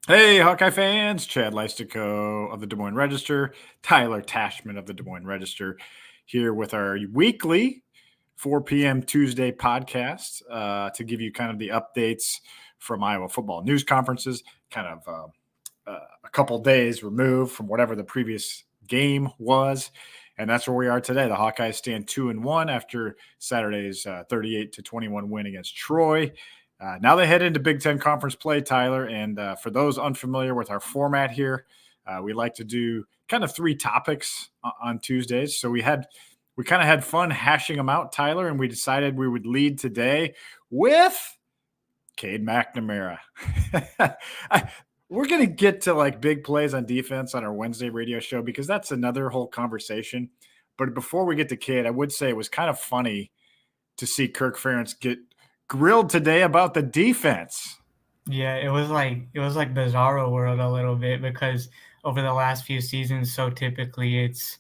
Hey, Hawkeye fans! Chad Leistikow of the Des Moines Register, Tyler Tachman of the Des Moines Register, here with our weekly 4 p.m. Tuesday podcast to give you kind of the updates from Iowa football news conferences, kind of a couple days removed from whatever the previous game was. And that's where we are today. The Hawkeyes stand 2-1 after Saturday's 38-21 win against Troy. Now they head into Big Ten conference play, Tyler. And for those unfamiliar with our format here, we like to do kind of three topics on Tuesdays. So we kind of had fun hashing them out, Tyler, and we decided we would lead today with Cade McNamara. We're going to get to like big plays on defense on our Wednesday radio show because that's another whole conversation. But before we get to Cade, I would say it was kind of funny to see Kirk Ferentz get grilled today about the defense. Yeah, it was like Bizarro World a little bit because over the last few seasons, so typically it's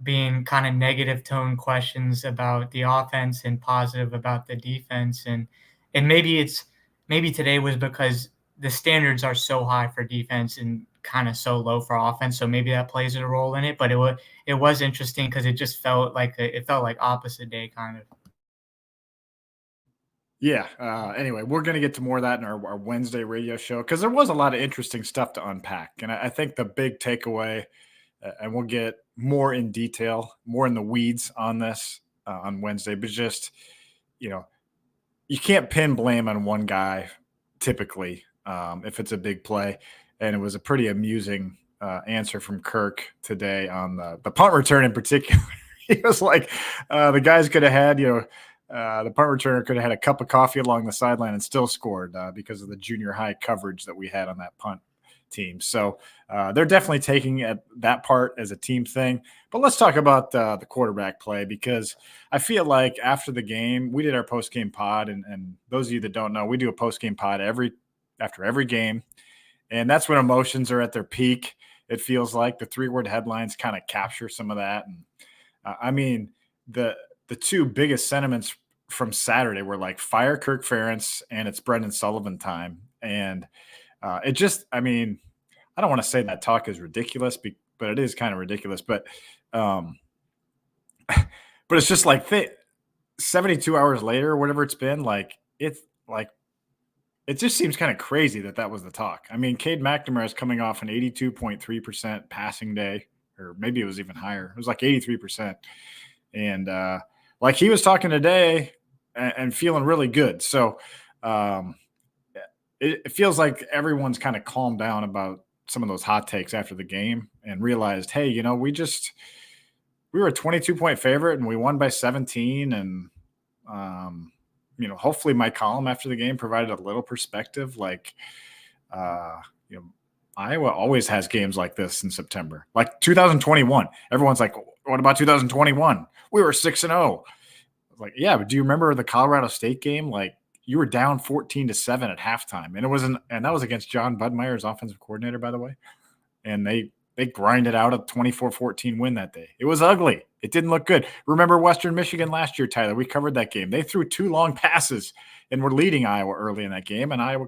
being kind of negative tone questions about the offense and positive about the defense, and maybe today was because the standards are so high for defense and kind of so low for offense, so maybe that plays a role in it. But it was interesting because it just felt like opposite day kind of. Yeah. Anyway, we're going to get to more of that in our Wednesday radio show because there was a lot of interesting stuff to unpack. And I think the big takeaway, and we'll get more in detail, more in the weeds on this on Wednesday, but just, you can't pin blame on one guy typically if it's a big play. And it was a pretty amusing answer from Kirk today on the punt return in particular. He was like, the guys could have had, the punt returner could have had a cup of coffee along the sideline and still scored because of the junior high coverage that we had on that punt team. So they're definitely taking that part as a team thing. But let's talk about the quarterback play because I feel like after the game, we did our post-game pod. And those of you that don't know, we do a post-game pod after every game. And that's when emotions are at their peak. It feels like the 3-word headlines kind of capture some of that. And I mean, the two biggest sentiments from Saturday were like fire Kirk Ferentz and it's Brendan Sullivan time. And it just, I mean, I don't want to say that talk is ridiculous, but it is kind of ridiculous. But it's just like 72 hours later, or whatever it's been, it just seems kind of crazy that was the talk. I mean, Cade McNamara is coming off an 82.3% passing day, or maybe it was even higher. It was like 83%. And like he was talking today and feeling really good. So it feels like everyone's kind of calmed down about some of those hot takes after the game and realized, hey, we were a 22-point favorite and we won by 17. And, hopefully my column after the game provided a little perspective. Like, Iowa always has games like this in September, like 2021. Everyone's like, what about 2021? We were 6-0. Like, yeah, but do you remember the Colorado State game? Like, you were down 14-7 at halftime, and that was against John Budmeier's offensive coordinator, by the way. And they grinded out a 24-14 win that day. It was ugly. It didn't look good. Remember Western Michigan last year, Tyler? We covered that game. They threw 2 long passes and were leading Iowa early in that game, and Iowa,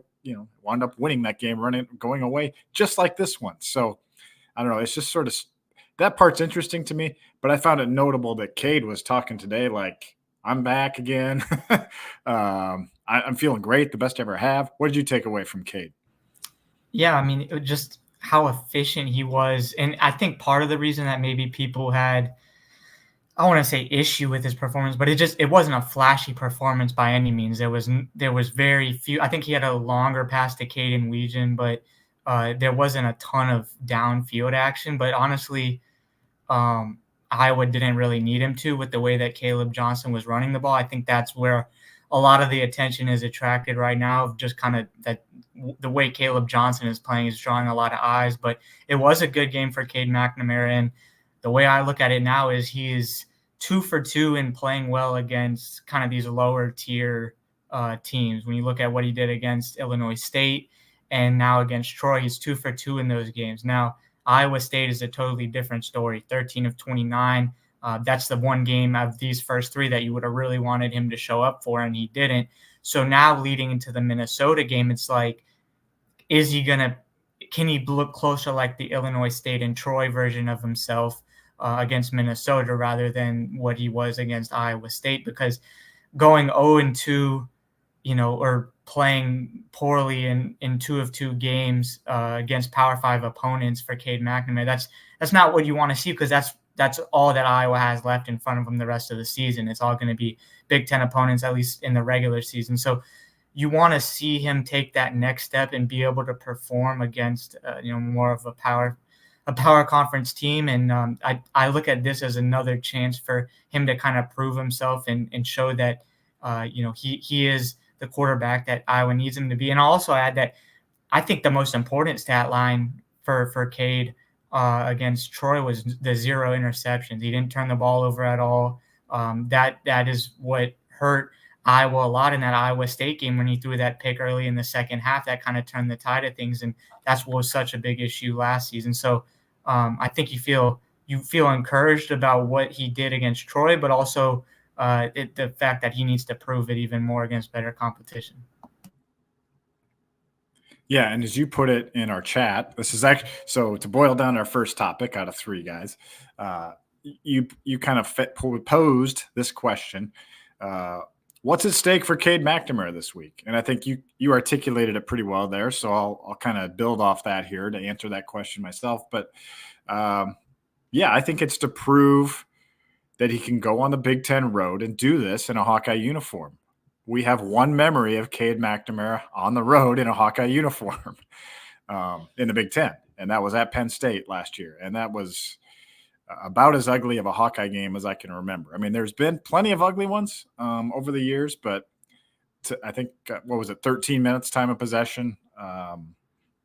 wound up winning that game, going away just like this one. So I don't know. It's just sort of that part's interesting to me, but I found it notable that Cade was talking today like, I'm back again. I'm feeling great, the best I ever have. What did you take away from Cade? Yeah, I mean, just how efficient he was. And I think part of the reason that maybe people had, I want to say issue with his performance, but it wasn't a flashy performance by any means. There was very few. I think he had a longer pass to Caden Legion, but there wasn't a ton of downfield action. But honestly, Iowa didn't really need him to with the way that Caleb Johnson was running the ball. I think that's where a lot of the attention is attracted right now, just kind of that the way Caleb Johnson is playing is drawing a lot of eyes. But it was a good game for Cade McNamara. And the way I look at it now is he is 2 for 2 in playing well against kind of these lower tier teams. When you look at what he did against Illinois State and now against Troy, he's 2 for 2 in those games. Now, Iowa State is a totally different story. 13 of 29. That's the one game of these first 3 that you would have really wanted him to show up for, and he didn't. So now leading into the Minnesota game, it's like, is he going to can he look closer like the Illinois State and Troy version of himself against Minnesota rather than what he was against Iowa State? Because going 0-2, or playing poorly in 2 of 2 games against Power 5 opponents for Cade McNamara, that's not what you want to see, because that's all that Iowa has left in front of them the rest of the season. It's all going to be Big Ten opponents, at least in the regular season. So you want to see him take that next step and be able to perform against more of a power conference team. And I look at this as another chance for him to kind of prove himself and show that he is the quarterback that Iowa needs him to be. And I'll also add that I think the most important stat line for Cade against Troy was the 0 interceptions. He didn't turn the ball over at all. That is what hurt Iowa a lot in that Iowa State game when he threw that pick early in the second half. That kind of turned the tide of things, and that's what was such a big issue last season. So I think you feel encouraged about what he did against Troy, but also the fact that he needs to prove it even more against better competition. Yeah, and as you put it in our chat, this is actually, so to boil down our first topic out of 3 guys, you kind of posed this question: what's at stake for Cade McNamara this week? And I think you articulated it pretty well there, so I'll kind of build off that here to answer that question myself. But yeah, I think it's to prove that he can go on the Big Ten road and do this in a Hawkeye uniform. We have one memory of Cade McNamara on the road in a Hawkeye uniform in the Big Ten, and that was at Penn State last year. And that was about as ugly of a Hawkeye game as I can remember. I mean, there's been plenty of ugly ones over the years, but I think, 13 minutes time of possession.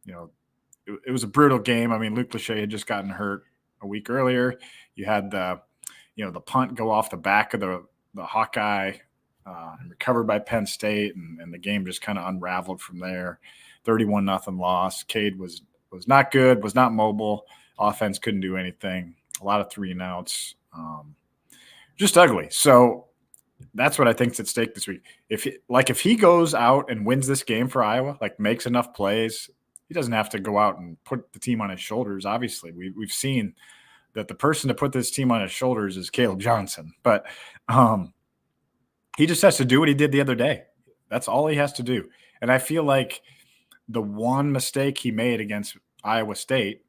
It was a brutal game. I mean, Luke Lachey had just gotten hurt a week earlier. You had the punt go off the back of the Hawkeye and recovered by Penn State, and the game just kind of unraveled from there. 31-0 loss. Cade was not good, was not mobile. Offense couldn't do anything. A lot of 3-and-outs. Just ugly. So that's what I think's at stake this week. If he goes out and wins this game for Iowa, makes enough plays, he doesn't have to go out and put the team on his shoulders. Obviously, we've seen that the person to put this team on his shoulders is Caleb Johnson. But he just has to do what he did the other day. That's all he has to do. And I feel like the one mistake he made against Iowa State,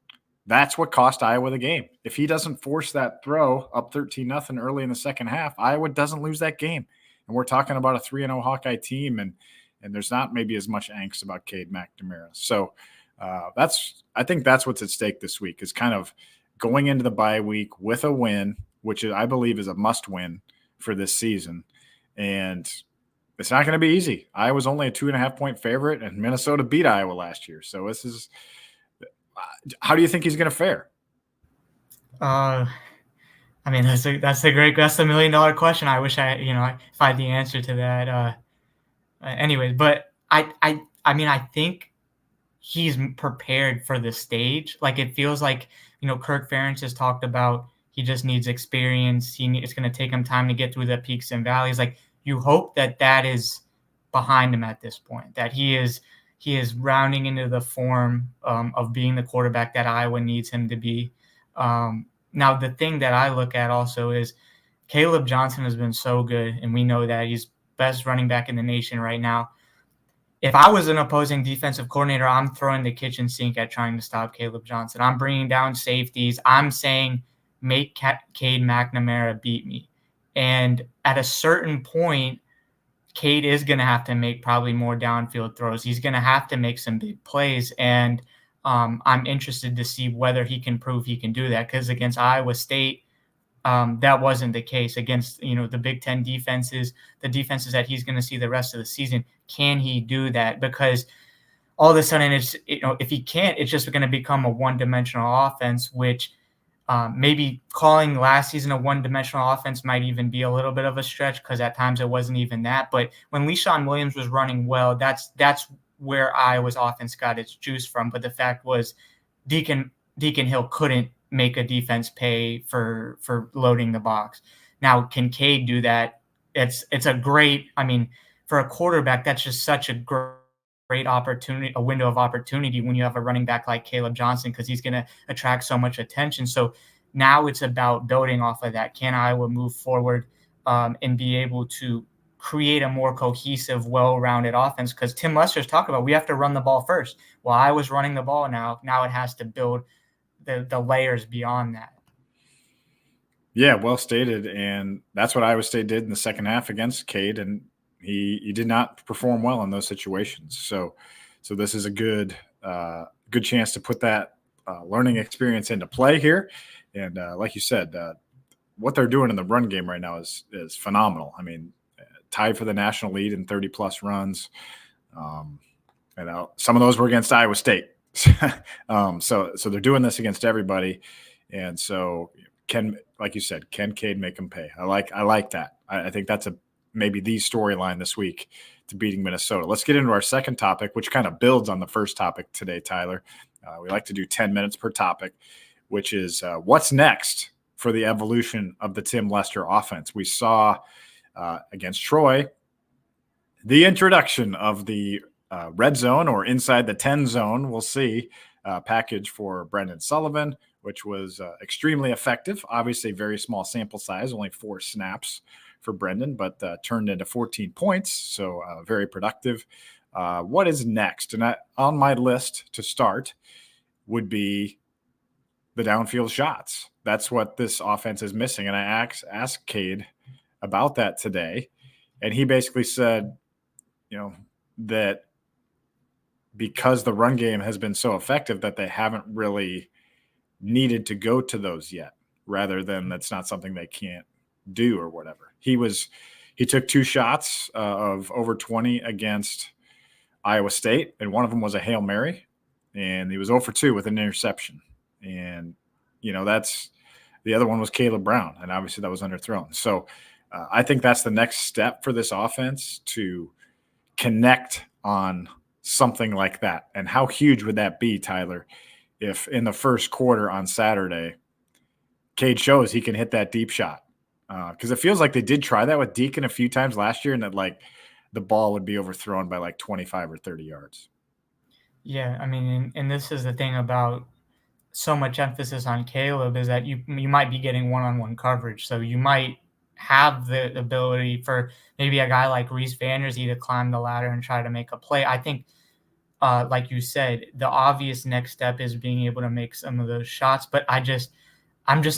that's what cost Iowa the game. If he doesn't force that throw up 13-0 early in the second half, Iowa doesn't lose that game. And we're talking about a 3-0 Hawkeye team, and there's not maybe as much angst about Cade McNamara. So I think that's what's at stake this week, is kind of going into the bye week with a win, which I believe is a must-win for this season. And it's not going to be easy. Iowa's only a 2.5-point favorite, and Minnesota beat Iowa last year. So this is – how do you think he's going to fare? I mean, that's the $1 million question. I wish if I had the answer to that. Anyways, but I mean, I think he's prepared for the stage. It feels like, Kirk Ferentz has talked about he just needs experience. It's going to take him time to get through the peaks and valleys. You hope that is behind him at this point, that he is rounding into the form of being the quarterback that Iowa needs him to be. Now, the thing that I look at also is Caleb Johnson has been so good, and we know that he's best running back in the nation right now. If I was an opposing defensive coordinator, I'm throwing the kitchen sink at trying to stop Caleb Johnson. I'm bringing down safeties. I'm saying, make Cade McNamara beat me. And at a certain point, Cade is going to have to make probably more downfield throws. He's going to have to make some big plays. And I'm interested to see whether he can prove he can do that, because against Iowa State, that wasn't the case. Against the Big Ten defenses, the defenses that he's going to see the rest of the season, can he do that? Because all of a sudden, if he can't, it's just going to become a one-dimensional offense, which maybe calling last season a one-dimensional offense might even be a little bit of a stretch, because at times it wasn't even that. But when Leishon Williams was running well, that's where Iowa's offense got its juice from. But the fact was, Deacon Hill couldn't make a defense pay for loading the box. Now, can Cade do that? It's a great, I mean, for a quarterback, that's just such a great great opportunity, a window of opportunity when you have a running back like Caleb Johnson, because he's going to attract so much attention. So now it's about building off of that. Can Iowa move forward and be able to create a more cohesive, well-rounded offense? Because Tim Lester's talked about we have to run the ball first. Well, Iowa's running the ball now. Now it has to build the layers beyond that. Yeah, well stated. And that's what Iowa State did in the second half against Cade, and he did not perform well in those situations. So this is a good chance to put that learning experience into play here. And like you said, what they're doing in the run game right now is phenomenal. I mean, tied for the national lead in 30-plus runs. And some of those were against Iowa State. So they're doing this against everybody. And so like you said, can Cade make them pay? I like that. I think that's maybe the storyline this week to beating Minnesota. Let's get into our second topic, which kind of builds on the first topic today, Tyler. We like to do 10 minutes per topic, which is what's next for the evolution of the Tim Lester offense. We saw against Troy the introduction of the red zone, or inside the 10 zone, we'll see, package for Brendan Sullivan, which was extremely effective. Obviously, very small sample size, only 4 snaps for Brendan, but turned into 14 points, so very productive. What is next? And on my list to start would be the downfield shots. That's what this offense is missing. And I asked Cade about that today, and he basically said, that because the run game has been so effective that they haven't really needed to go to those yet, rather than that's not something they can't do or whatever. He took 2 shots of over 20 against Iowa State, and one of them was a Hail Mary, and he was 0 for 2 with an interception. And, that's the other one was Caleb Brown, and obviously that was underthrown. So I think that's the next step for this offense, to connect on something like that. And how huge would that be, Tyler, if in the first quarter on Saturday, Cade shows he can hit that deep shot? Because it feels like they did try that with Deacon a few times last year, and that the ball would be overthrown by 25 or 30 yards. Yeah, I mean, and this is the thing about so much emphasis on Caleb, is that you might be getting one-on-one coverage. So you might have the ability for maybe a guy like Reese Vandersee to climb the ladder and try to make a play. I think, like you said, the obvious next step is being able to make some of those shots. But I'm just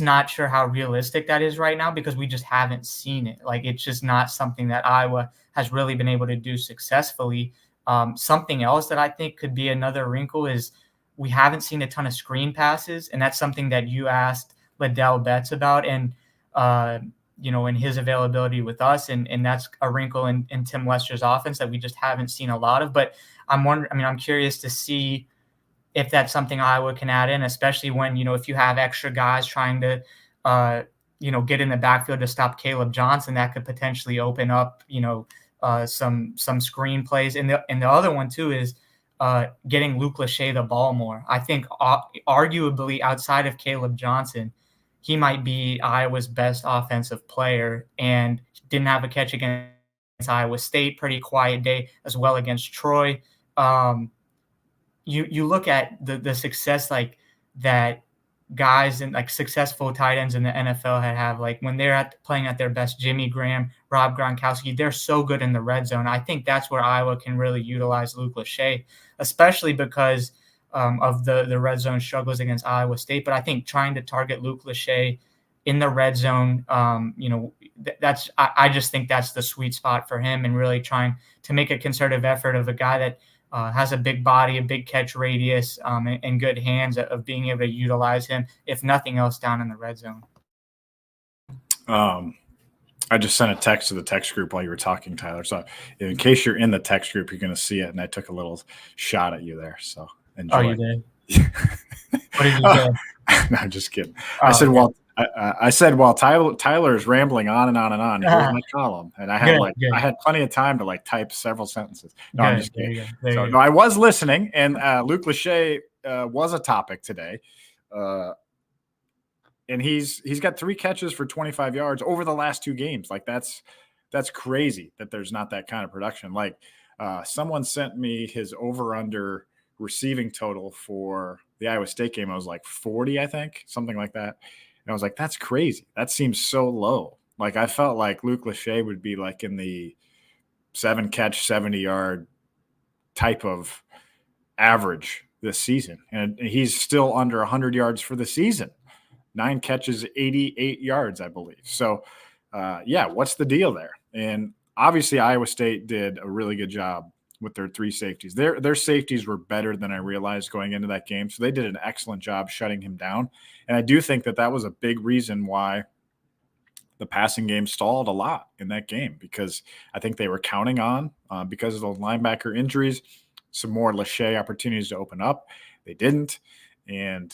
not sure how realistic that is right now, because we just haven't seen it. It's just not something that Iowa has really been able to do successfully. Something else that I think could be another wrinkle is we haven't seen a ton of screen passes, and that's something that you asked Liddell Betts about, and in his availability with us, and that's a wrinkle in Tim Lester's offense that we just haven't seen a lot of. But I'm curious to see if that's something Iowa can add in, especially when, if you have extra guys trying to, get in the backfield to stop Caleb Johnson, that could potentially open up, some screen plays. And the other one too is getting Luke Lachey the ball more. I think arguably outside of Caleb Johnson, he might be Iowa's best offensive player, and didn't have a catch against Iowa State. Pretty quiet day as well against Troy. You look at the success that guys and successful tight ends in the NFL have when they're playing at their best. Jimmy Graham, Rob Gronkowski, they're so good in the red zone. I think that's where Iowa can really utilize Luke Lachey, especially because of the red zone struggles against Iowa State. But I think trying to target Luke Lachey in the red zone, I just think that's the sweet spot for him, and really trying to make a concerted effort of a guy that has a big body, a big catch radius, and good hands of being able to utilize him, if nothing else, down in the red zone. I just sent a text to the text group while you were talking, Tyler. So in case you're in the text group, you're going to see it. And I took a little shot at you there. So enjoy. Oh, you did? What did you say? No, I'm just kidding. I said, while Tyler is rambling on and on and on, here's my column, and I had plenty of time to type several sentences. No, I'm just kidding. No, I was listening, and Luke Lachey was a topic today, and he's got 3 catches for 25 yards over the last 2 games. That's crazy that there's not that kind of production. Someone sent me his over/under receiving total for the Iowa State game. I was like 40, I think, something like that. And I was like, that's crazy. That seems so low. Like I felt like Luke Lachey would be like in the 7-catch, 70-yard type of average this season. And he's still under 100 yards for the season. 9 catches, 88 yards, I believe. So, yeah, what's the deal there? And obviously Iowa State did a really good job with their 3 safeties. Their safeties were better than I realized going into that game. So they did an excellent job shutting him down. And I do think that was a big reason why the passing game stalled a lot in that game, because I think they were counting on, because of those linebacker injuries, some more Lachey opportunities to open up. They didn't. And,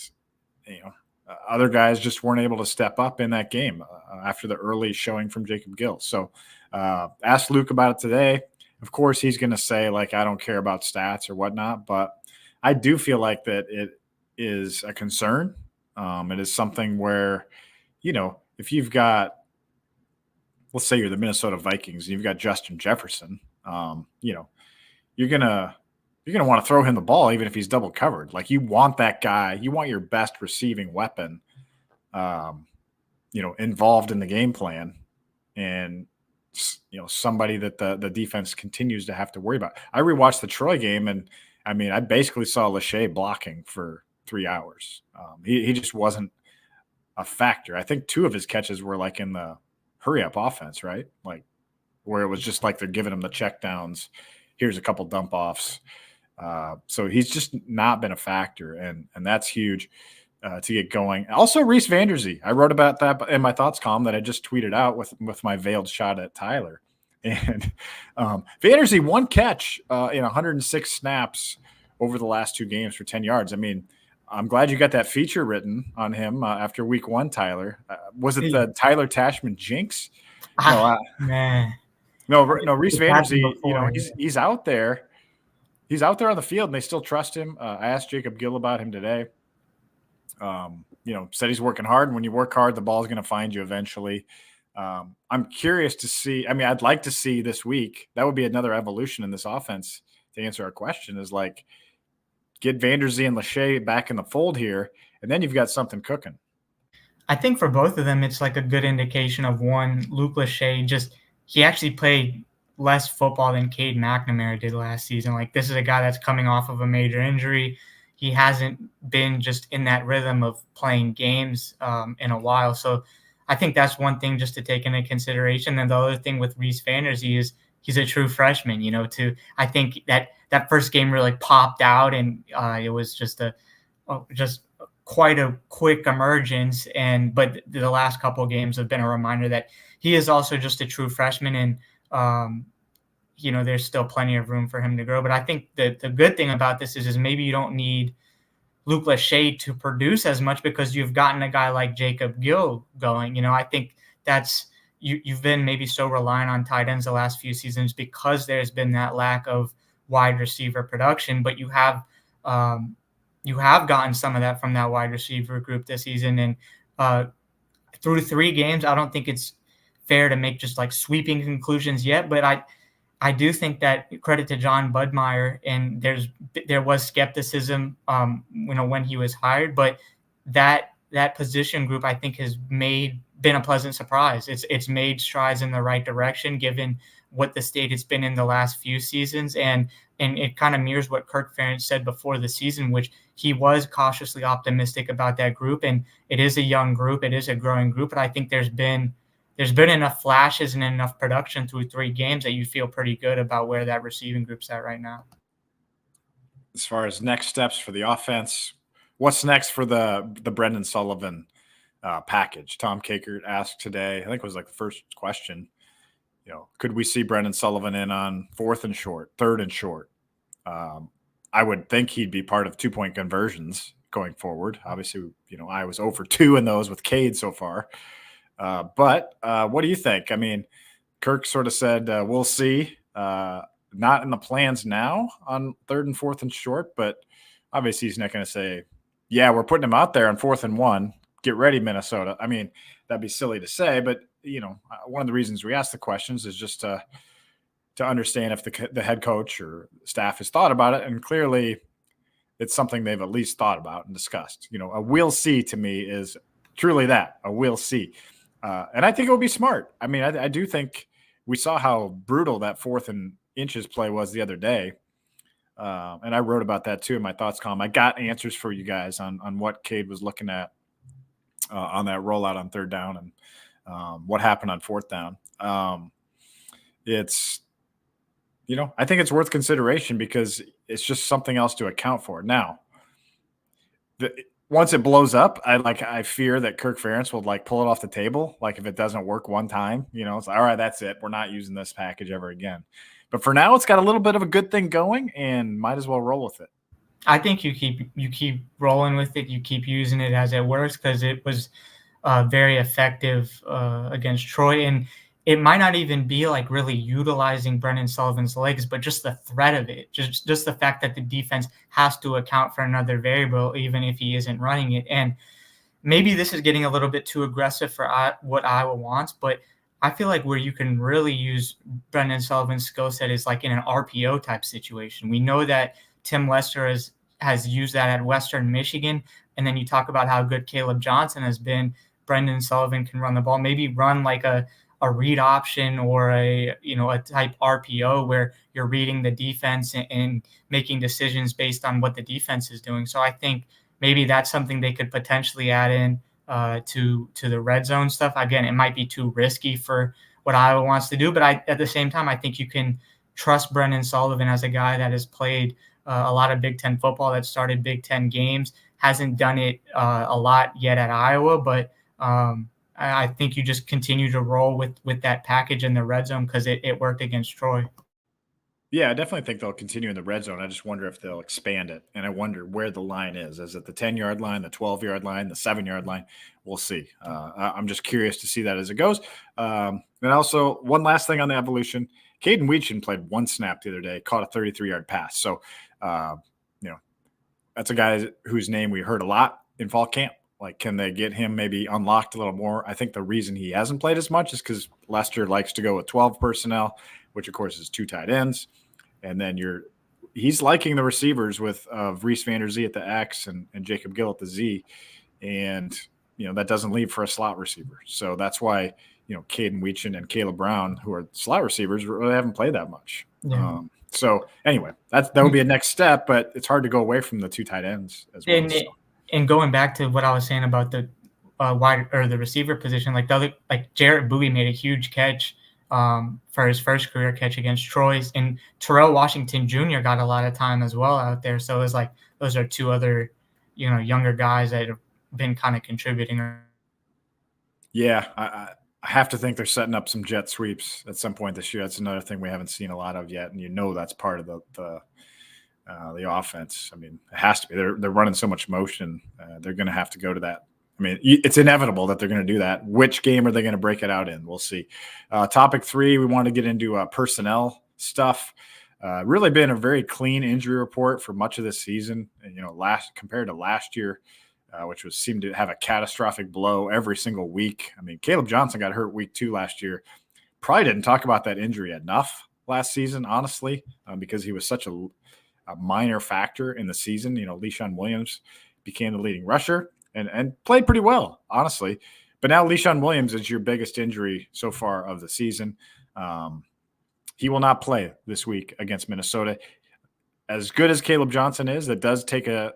other guys just weren't able to step up in that game after the early showing from Jacob Gill. So asked Luke about it today. Of course, he's going to say, like, I don't care about stats or whatnot, but I do feel like that it is a concern. It is something where, if you've got, let's say you're the Minnesota Vikings and you've got Justin Jefferson, you're going to want to throw him the ball even if he's double covered. Like, you want that guy, you want your best receiving weapon, involved in the game plan, and somebody that the defense continues to have to worry about. I rewatched the Troy game, and I basically saw Lachey blocking for 3 hours. He just wasn't a factor. I think 2 of his catches were like in the hurry up offense, right? Like where it was just like they're giving him the check downs. Here's a couple dump offs. So he's just not been a factor, and that's huge to get going. Also, Reese Vanderzee. I wrote about that in my thoughts column that I just tweeted out with my veiled shot at Tyler. And Vanderzee, 1 catch in 106 snaps over the last 2 games for 10 yards. I'm glad you got that feature written on him after week 1, Tyler. Was it the Tyler Tachman jinx? Man. No, Reese Vanderzee, he's out there. He's out there on the field, and they still trust him. I asked Jacob Gill about him today. Said he's working hard, and when you work hard, the ball's going to find you eventually. I'm curious to see. I'd like to see this week. That would be another evolution in this offense, to answer our question, is like get Vanderzee and Lachey back in the fold here, and then you've got something cooking. I think for both of them, it's like a good indication of, one, Luke Lachey, he actually played less football than Cade McNamara did last season. Like, this is a guy that's coming off of a major injury. He hasn't been just in that rhythm of playing games in a while. So I think that's one thing just to take into consideration. And the other thing with Reese Vanderzee is he's a true freshman, I think that first game really popped out, and it was just quite a quick emergence. But the last couple of games have been a reminder that he is also just a true freshman, and there's still plenty of room for him to grow. But I think that the good thing about this is maybe you don't need Luke Lachey to produce as much, because you've gotten a guy like Jacob Gill going. I think that's you've been maybe so reliant on tight ends the last few seasons because there's been that lack of wide receiver production, but you have gotten some of that from that wide receiver group this season. And through 3 games, I don't think it's fair to make just like sweeping conclusions yet, but I do think that, credit to John Budmeyer, and there was skepticism, when he was hired, but that position group, I think, has been a pleasant surprise. It's made strides in the right direction given what the state has been in the last few seasons, and it kind of mirrors what Kirk Ferentz said before the season, which he was cautiously optimistic about that group. And it is a young group, it is a growing group, but I think there's been enough flashes and enough production through 3 games that you feel pretty good about where that receiving group's at right now. As far as next steps for the offense, what's next for the Brendan Sullivan package? Tom Kakert asked today, I think it was like the first question, could we see Brendan Sullivan in on 4th and short, 3rd and short? I would think he'd be part of 2-point conversions going forward. Obviously, I was 0 for 2 in those with Cade so far. But what do you think? Kirk sort of said, we'll see. Not in the plans now on 3rd and 4th and short, but obviously he's not going to say, yeah, we're putting him out there on 4th and 1. Get ready, Minnesota. That'd be silly to say, but one of the reasons we ask the questions is just to to understand if the head coach or staff has thought about it. And clearly it's something they've at least thought about and discussed. A we'll see to me is truly that, a we'll see. And I think it will be smart. I mean, I do think we saw how brutal that 4th and inches play was the other day. And I wrote about that too in my thoughts column. I got answers for you guys on what Cade was looking at on that rollout on 3rd down and what happened on 4th down. It's, I think it's worth consideration because it's just something else to account for. Now, once it blows up, I fear that Kirk Ferentz will pull it off the table. If it doesn't work one time, it's all right, that's it. We're not using this package ever again. But for now, it's got a little bit of a good thing going, and might as well roll with it. I think you keep rolling with it. You keep using it as it works because it was very effective against Troy. And it might not even be really utilizing Brendan Sullivan's legs, but just the threat of it, just the fact that the defense has to account for another variable, even if he isn't running it. And maybe this is getting a little bit too aggressive for what Iowa wants, but I feel like where you can really use Brendan Sullivan's skill set is in an RPO type situation. We know that Tim Lester has used that at Western Michigan. And then you talk about how good Caleb Johnson has been. Brendan Sullivan can run the ball, maybe run a read option or a type RPO where you're reading the defense and making decisions based on what the defense is doing. So I think maybe that's something they could potentially add in to the red zone stuff. Again, it might be too risky for what Iowa wants to do, but at the same time, I think you can trust Brendan Sullivan as a guy that has played a lot of Big Ten football, that started Big Ten games, hasn't done it a lot yet at Iowa, but I think you just continue to roll with that package in the red zone because it worked against Troy. Yeah, I definitely think they'll continue in the red zone. I just wonder if they'll expand it. And I wonder where the line is. Is it the 10-yard line, the 12-yard line, the 7-yard line? We'll see. I'm just curious to see that as it goes. And also, one last thing on the evolution. Cade McNamara played 1 snap the other day, caught a 33-yard pass. So, that's a guy whose name we heard a lot in fall camp. Can they get him maybe unlocked a little more? I think the reason he hasn't played as much is because Lester likes to go with 12 personnel, which, of course, is 2 tight ends. And then he's liking the receivers with Reese Van Der Zee at the X and Jacob Gill at the Z. And, that doesn't leave for a slot receiver. So that's why, Cade McNamara and Caleb Brown, who are slot receivers, really haven't played that much. Yeah. So anyway, that would be a next step, but it's hard to go away from the 2 tight ends as well. And going back to what I was saying about the wide or the receiver position, Jarrett Bowie made a huge catch for his first career catch against Troy, and Terrell Washington Jr. got a lot of time as well out there. So it was those are 2 other, younger guys that have been kind of contributing. Yeah, I have to think they're setting up some jet sweeps at some point this year. That's another thing we haven't seen a lot of yet, and that's part of the offense. I mean, it has to be. They're running so much motion. They're going to have to go to that. I mean, it's inevitable that they're going to do that. Which game are they going to break it out in? We'll see. Topic 3, we want to get into personnel stuff. Really been a very clean injury report for much of this season. And, compared to last year, which seemed to have a catastrophic blow every single week. I mean, Caleb Johnson got hurt week 2 last year. Probably didn't talk about that injury enough last season, honestly, because he was such a minor factor in the season. Leishon Williams became the leading rusher and played pretty well, honestly. But now Leishon Williams is your biggest injury so far of the season. He will not play this week against Minnesota. As good as Caleb Johnson is, that does take a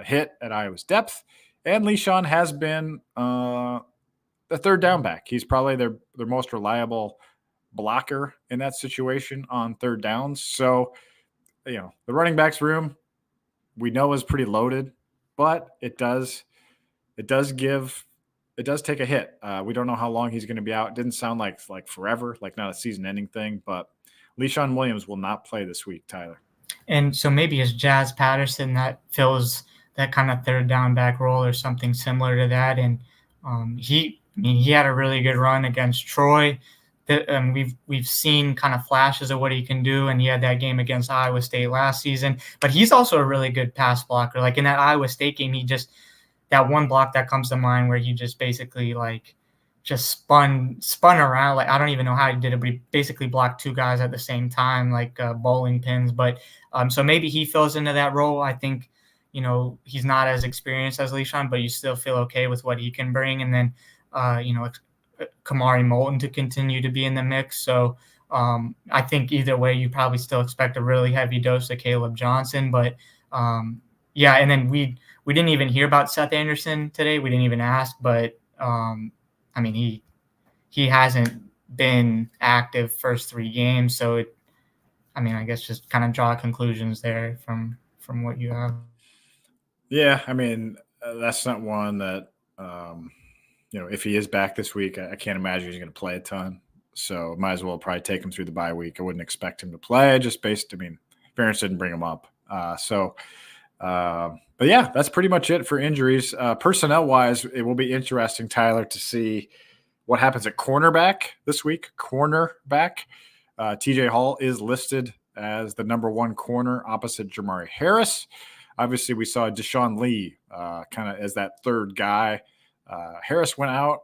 hit at Iowa's depth. And Leishon has been the 3rd down back. He's probably their most reliable blocker in that situation on 3rd downs. So, the running backs room we know is pretty loaded, but it does take a hit. We don't know how long he's going to be out. It didn't sound like forever, not a season-ending thing, but Leishon Williams will not play this week, Tyler. And so maybe it's Jazz Patterson that fills that kind of 3rd down back role or something similar to that. And he had a really good run against Troy. We've seen kind of flashes of what he can do, and he had that game against Iowa State last season. But he's also a really good pass blocker. In that Iowa State game, that one block that comes to mind where he just basically just spun around. Like, I don't even know how he did it, but he basically blocked two guys at the same time, like bowling pins. But so maybe he fills into that role. I think, he's not as experienced as Leishon, but you still feel okay with what he can bring. And then, Kamari Moulton to continue to be in the mix. So I think either way, you probably still expect a really heavy dose of Caleb Johnson. But yeah, and then we didn't even hear about Seth Anderson today. We didn't even ask, but I mean, he hasn't been active first 3 games, so I guess just kind of draw conclusions there from what you have. Yeah, I mean, that's not one that if he is back this week, I can't imagine he's going to play a ton. So might as well probably take him through the bye week. I wouldn't expect him to play just based. Ferentz didn't bring him up, but yeah, that's pretty much it for injuries. Personnel-wise, it will be interesting, Tyler, to see what happens at cornerback this week. Cornerback. TJ Hall is listed as the number 1 corner opposite Jamari Harris. Obviously, we saw Deshaun Lee kind of as that third guy. Harris went out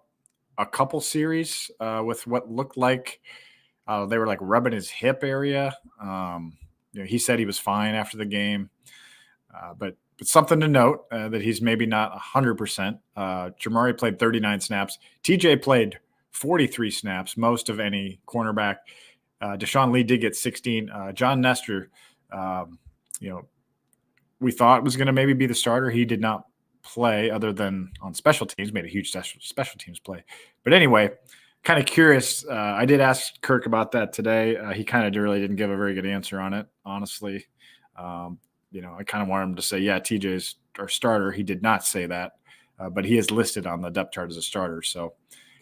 a couple series with what looked like they were like rubbing his hip area. He said he was fine after the game. But something to note that he's maybe not 100%. Jamari played 39 snaps. TJ played 43 snaps, most of any cornerback. Deshaun Lee did get 16. John Nestor, we thought was going to maybe be the starter. He did not play other than on special teams, made a huge special teams play. But anyway, kind of curious. I did ask Kirk about that today. He kind of really didn't give a very good answer on it, honestly. I kind of wanted him to say, yeah, TJ's our starter. He did not say that, but he is listed on the depth chart as a starter. So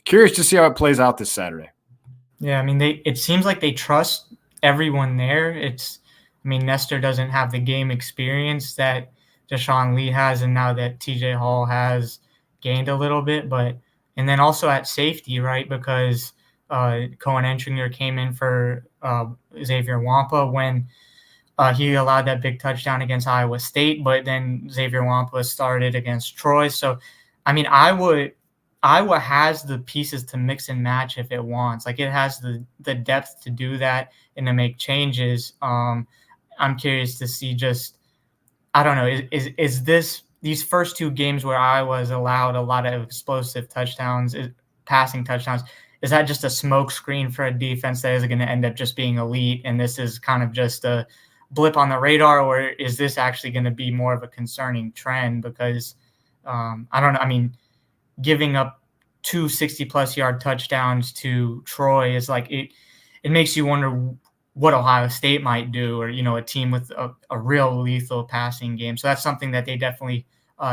curious to see how it plays out this Saturday. Yeah, it seems like they trust everyone there. Nestor doesn't have the game experience that Deshaun Lee has, and now that TJ Hall has gained a little bit. And then also at safety, right, because Cohen Entringer came in for Xavier Wampa when he allowed that big touchdown against Iowa State, but then Xavier Wampa started against Troy. So, Iowa has the pieces to mix and match if it wants. Like, it has the depth to do that and to make changes. I'm curious to see I don't know, is these first 2 games where Iowa has allowed a lot of explosive touchdowns, passing touchdowns, is that just a smoke screen for a defense that is going to end up just being elite, and this is kind of just a blip on the radar, or is this actually going to be more of a concerning trend? Because I don't know. Giving up 2 60-plus yard touchdowns to Troy is like it makes you wonder what Ohio State might do, or a team with a real lethal passing game. So that's something that they definitely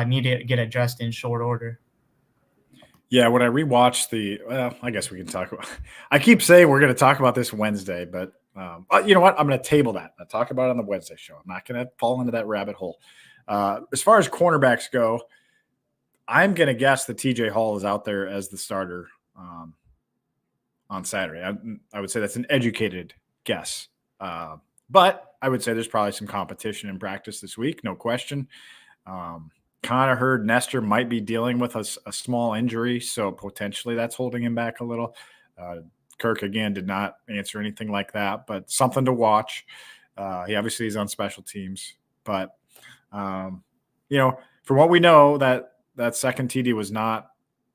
need to get addressed in short order. Yeah, when I rewatched I guess we can talk about. I keep saying we're going to talk about this Wednesday, but you know what? I'm going to table that. I'll talk about it on the Wednesday show. I'm not going to fall into that rabbit hole. As far as cornerbacks go, I'm going to guess that TJ Hall is out there as the starter on Saturday. I would say that's an educated guess. But I would say there's probably some competition in practice this week, no question. Kind of heard Nestor might be dealing with a small injury, so potentially that's holding him back a little. Kirk, again, did not answer anything like that, but something to watch. He obviously is on special teams. But, from what we know, that second TD was not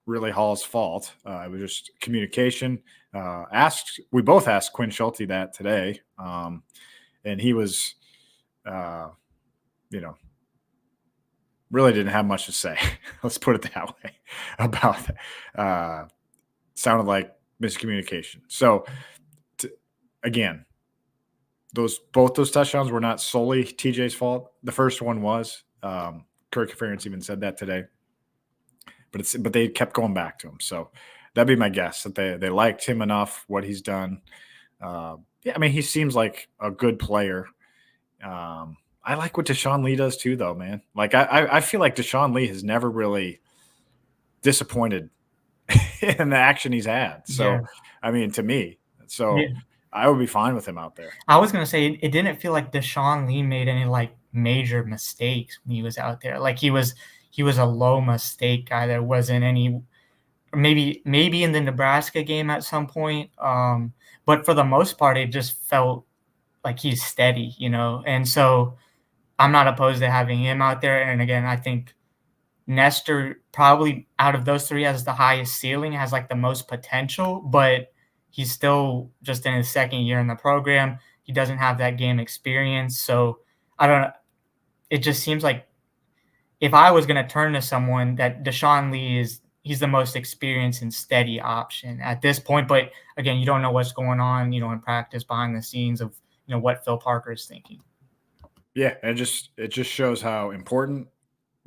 really Hall's fault. It was just communication. We both asked Quinn Schulte that today, and he was, really didn't have much to say. Let's put it that way about that. Sounded like miscommunication. So, again, both those touchdowns were not solely TJ's fault. The first one was. Kirk Ferentz even said that today. But they kept going back to him. So that'd be my guess, that they liked him enough, what he's done. He seems like a good player. I like what Deshaun Lee does too, though, man. Like, I feel like Deshaun Lee has never really disappointed in the action he's had. So, yeah. To me. So yeah. I would be fine with him out there. I was going to say, it didn't feel like Deshaun Lee made any, major mistakes when he was out there. Like, he was a low mistake guy. There wasn't any or maybe in the Nebraska game at some point. But for the most part, it just felt like he's steady, and so I'm not opposed to having him out there. And again, I think Nestor probably out of those three has the highest ceiling, has like the most potential, but he's still just in his second year in the program. He doesn't have that game experience. So I don't know. It just seems like if I was going to turn to someone, that Deshaun Lee he's the most experienced and steady option at this point. But again, you don't know what's going on, in practice behind the scenes of, what Phil Parker is thinking. Yeah. And it just shows how important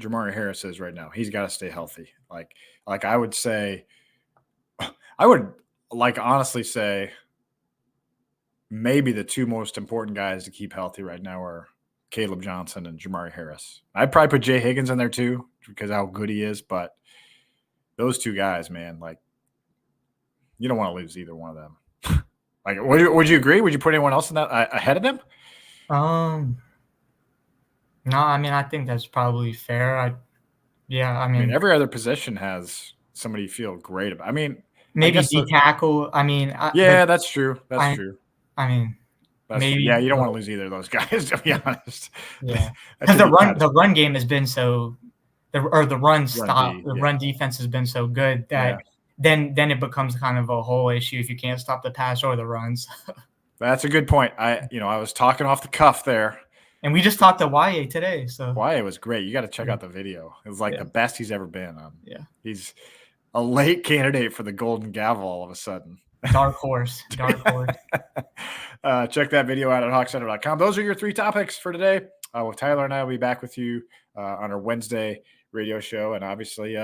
Jamari Harris is right now. He's got to stay healthy. Like I would say, I would honestly say maybe the two most important guys to keep healthy right now are Caleb Johnson and Jamari Harris. I'd probably put Jay Higgins in there too because how good he is, but those two guys, man, you don't want to lose either one of them. Would you agree? Would you put anyone else in that ahead of them? No, I mean, I think that's probably fair. I mean, every other position has somebody you feel great about. I mean, maybe D tackle. I mean, that's true. That's true. I mean, maybe. Yeah, you don't want to lose either of those guys, to be honest. Yeah, because the run game has been so, the run defense has been so good that then it becomes kind of a whole issue if you can't stop the pass or the runs. That's a good point. I was talking off the cuff there. And we just talked to Wyatt today. So Wyatt was great. You got to check out the video. It was the best he's ever been. Yeah. He's a late candidate for the Golden Gavel all of a sudden. Dark horse. Check that video out at hawkcenter.com. Those are your 3 topics for today. Tyler and I will be back with you on our Wednesday radio show. And obviously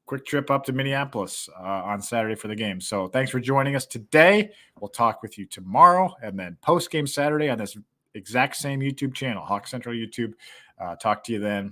quick trip up to Minneapolis on Saturday for the game. So thanks for joining us today. We'll talk with you tomorrow and then post-game Saturday on this exact same YouTube channel, Hawk Central YouTube. Talk to you then.